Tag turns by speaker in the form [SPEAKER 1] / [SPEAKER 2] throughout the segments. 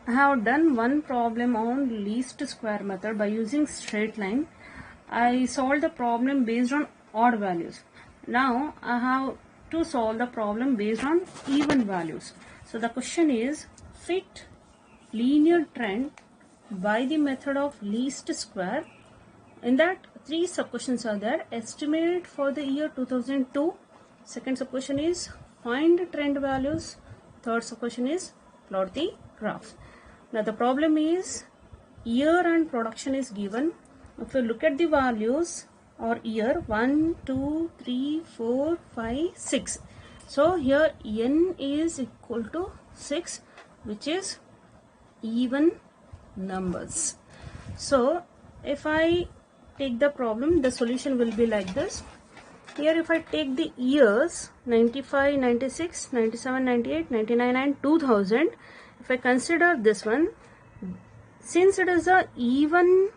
[SPEAKER 1] I have done one problem on least square method by using straight line. I solved the problem based on odd values. Now I have to solve the problem based on even values. So the question is, fit linear trend by the method of least square. In that, three sub-questions are there. Estimate for the year 2002. Second sub-question is find trend values. Third sub-question is plot the graph. Now the problem is year and production is given. If you look at the values or year 1, 2, 3, 4, 5, 6. So here n is equal to 6, which is even numbers. So if I take the problem, the solution will be like this. Here if I take the years 95, 96, 97, 98, 99 and 2000, if I consider this one, since it is a even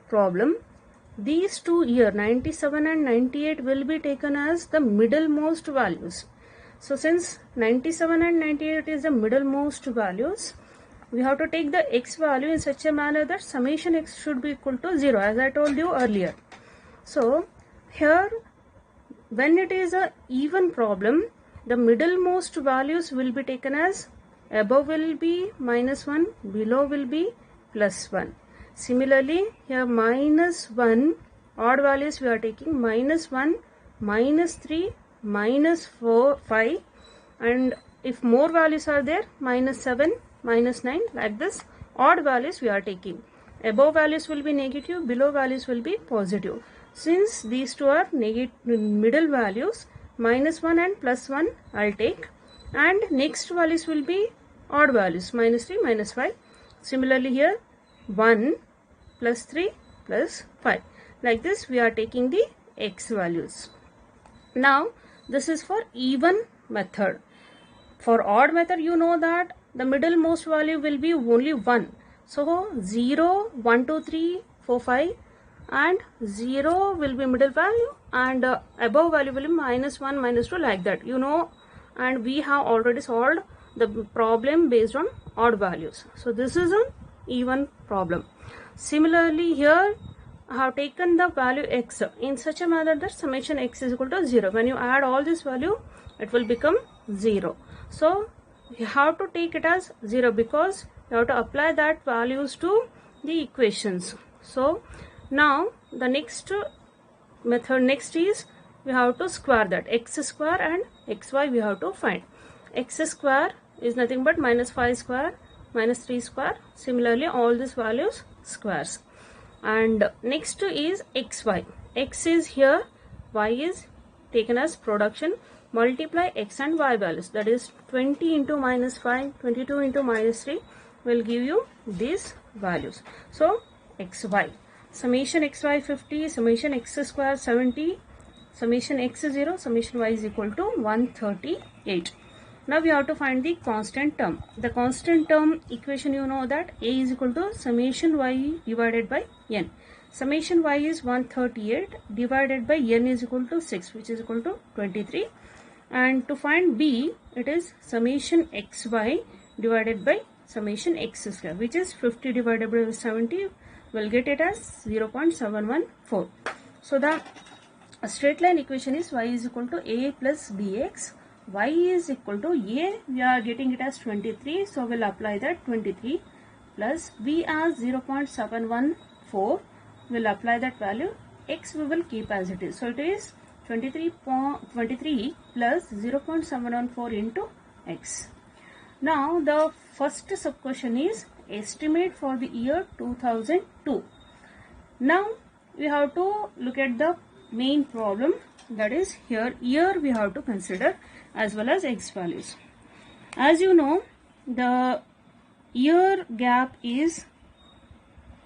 [SPEAKER 1] problem, these two year 97 and 98 will be taken as the middlemost values. So since 97 and 98 is the middlemost values, we have to take the x value in such a manner that summation x should be equal to 0, as I told you earlier. So here when it is a even problem, the middlemost values will be taken as above will be -1, below will be +1. Similarly, here -1 odd values we are taking -1, -3, -4, 5, and if more values are there, -7, -9, like this odd values we are taking. Above values will be negative, below values will be positive. Since these two are middle values, -1 and +1 I'll take, and next values will be odd values, -3, -5. Similarly here 1 +3 +5. Like this we are taking the x values. Now this is for even method. For odd method, you know that the middlemost value will be only 1. So 0, 1, 2, 3, 4, 5 and 0 will be middle value, and above value will be -1, -2, like that, you know, and we have already solved the problem based on odd values. So this is an even problem. Similarly here I have taken the value x in such a manner that summation x is equal to 0. When you add all this value, it will become 0. So you have to take it as 0 because you have to apply that values to the equations. So now the next method is we have to square that x square and xy we have to find. X square is nothing but -5 square, -3 square. Similarly all these values squares. And next is xy. X is here, y is taken as production. Multiply x and y values, that is 20 into -5, 22 into -3 will give you these values. So xy, summation xy 50, summation x square 70, summation x 0, summation y is equal to 138. Now we have to find the constant term. The constant term equation, you know that a is equal to summation y divided by n. Summation y is 138 divided by n is equal to 6, which is equal to 23. And to find b, it is summation xy divided by summation x square, which is 50 divided by 70, will get it as 0.714. So the straight line equation is y is equal to a plus bx. Y is equal to a, we are getting it as 23, so we'll apply that 23, plus b as 0.714, we'll apply that value. X we will keep as it is, so it is 23 plus 0.714 into x. Now the first sub question is estimate for the year 2002. Now we have to look at the main problem, that is here year we have to consider as well as x values. As you know, the year gap is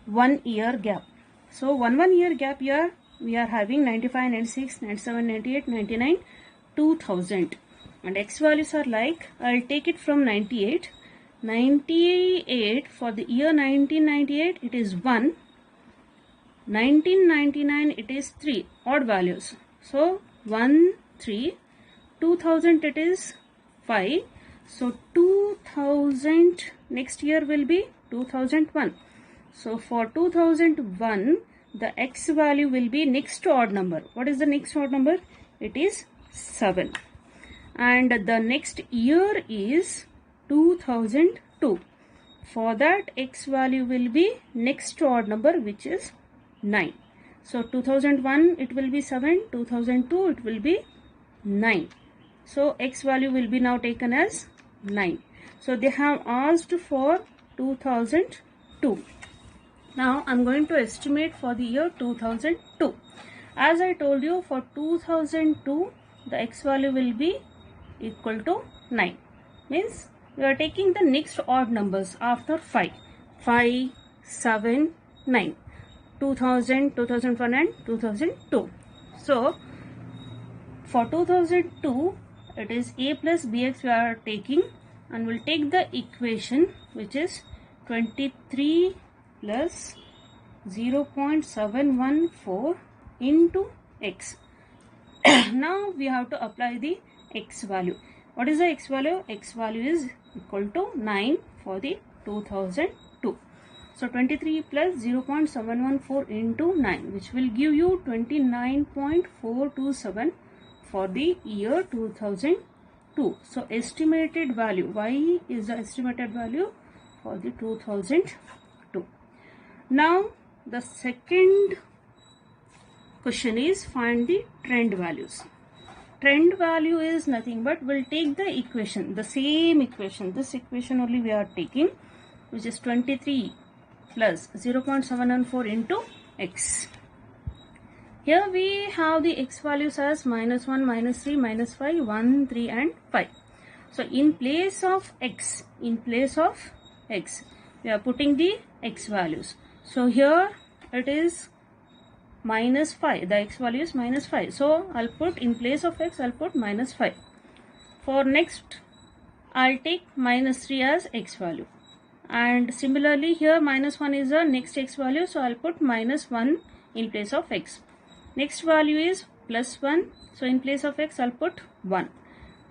[SPEAKER 1] 1 year gap. So 1 year gap here we are having 95, 96, 97, 98, 99, 2000, and x values are like, I'll take it from 98. 98 for the year 1998 it is 1, 1999 it is 3, odd values, so 1, 3, 2000 it is 5, so 2000 next year will be 2001. So for 2001, the x value will be next odd number. What is the next odd number? It is 7. And the next year is 2002. For that, x value will be next odd number, which is 9. So 2001 it will be 7, 2002 it will be 9. So x value will be now taken as 9. So they have asked for 2002. Now I'm going to estimate for the year 2002. As I told you, for 2002 the x value will be equal to 9. Means we are taking the next odd numbers after 5. 5, 7, 9. 2000, 2001 and 2002. So for 2002 it is a plus bx we are taking, and we'll take the equation which is 23 plus 0.714 into x. Now we have to apply the x value. What is the x value? X value is equal to 9 for the 2002. So 23 plus 0.714 into 9, which will give you 29.427 for the year 2002. So estimated value, y is the estimated value for the 2002. Now the second question is find the trend values. Trend value is nothing but we'll take the equation, the same equation, this equation only we are taking, which is 23 plus 0.714 into x. Here we have the x values as -1, -3, -5, 1, 3 and 5. So in place of x, we are putting the x values. So here it is -5, the x value is -5. So I'll put in place of x, I'll put -5. For next, I'll take -3 as x value. And similarly here -1 is the next x value, so I'll put -1 in place of x. Next value is +1, so in place of x I'll put 1.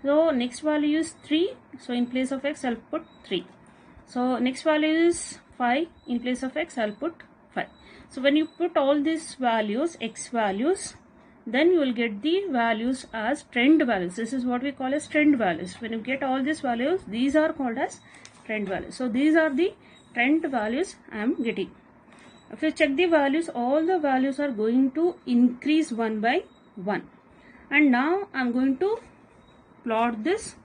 [SPEAKER 1] So next value is 3, so in place of x I'll put 3. So next value is 5, in place of x I'll put 5. So when you put all these values, x values, then you will get the values as trend values. This is what we call as trend values. When you get all these values, these are called as trend values. So these are the trend values I am getting. If you check the values, all the values are going to increase one by one. And now I am going to plot this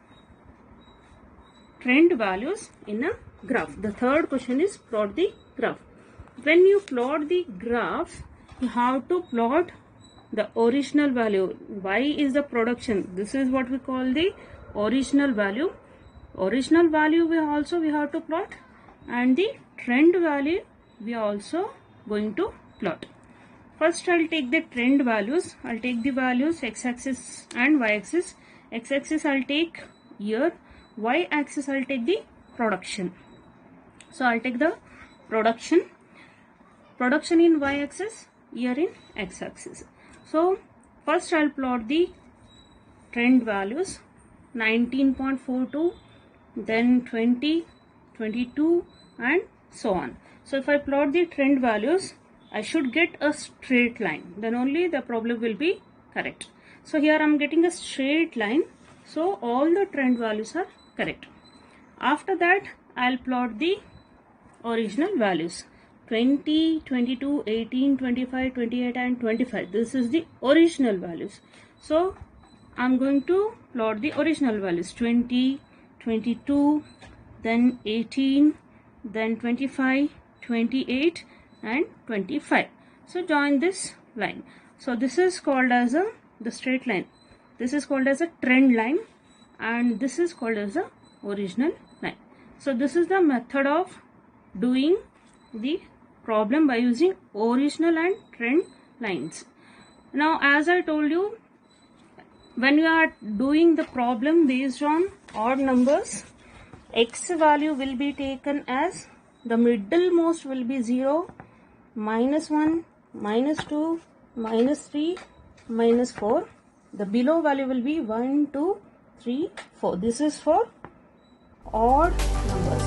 [SPEAKER 1] trend values in a graph. The third question is plot the graph. When you plot the graph, you have to plot the original value. Y is the production. This is what we call the original value. Original value we have to plot, and the trend value we are also going to plot. First I'll take the trend values. I'll take the values x-axis and y-axis. X-axis I'll take year, y-axis I'll take the production. So I'll take the production in y-axis, year in x-axis. So first I'll plot the trend values, 19.42, then 20, 22 and so on. So if I plot the trend values, I should get a straight line, then only the problem will be correct. So here I am getting a straight line, so all the trend values are correct. After that I'll plot the original values, 20, 22, 18, 25, 28 and 25. This is the original values. So I'm going to plot the original values, 20, 22, then 18, then 25, 28 and 25. So join this line. So this is called as the straight line. This is called as a trend line, and this is called as the original line. So this is the method of doing the problem by using original and trend lines. Now as I told you, when you are doing the problem based on odd numbers, x value will be taken as the middlemost will be 0, -1, -2, -3, -4. The below value will be 1, 2, 3, 4. This is for odd numbers.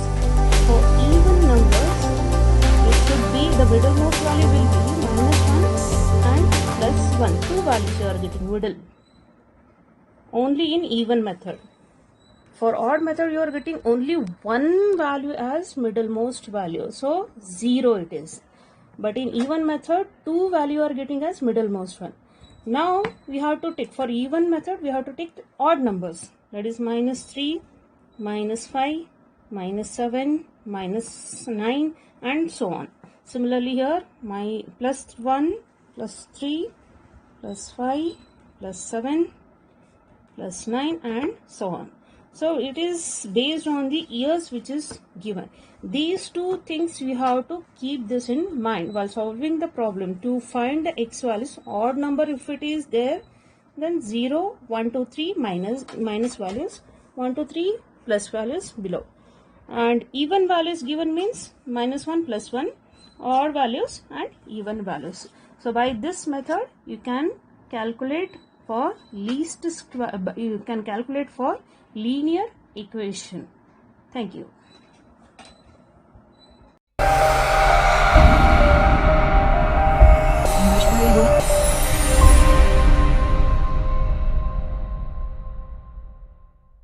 [SPEAKER 1] the middlemost value will be -1 and +1. Two values you are getting middle. Only in even method. For odd method you are getting only one value as middlemost value. So 0 it is. But in even method, two value are getting as middlemost one. Now we have to take, for even method we have to take odd numbers. That is -3, -5, -7, -9 and so on. Similarly here, my +1, +3, +5, +7, +9 and so on. So it is based on the years which is given. These two things we have to keep this in mind while solving the problem. To find the x values, odd number if it is there, then 0, 1, 2, 3 minus values, 1, 2, 3 plus values below. And even values given means -1, +1, odd values and even values. So by this method you can calculate for you can calculate for linear equation. Thank you.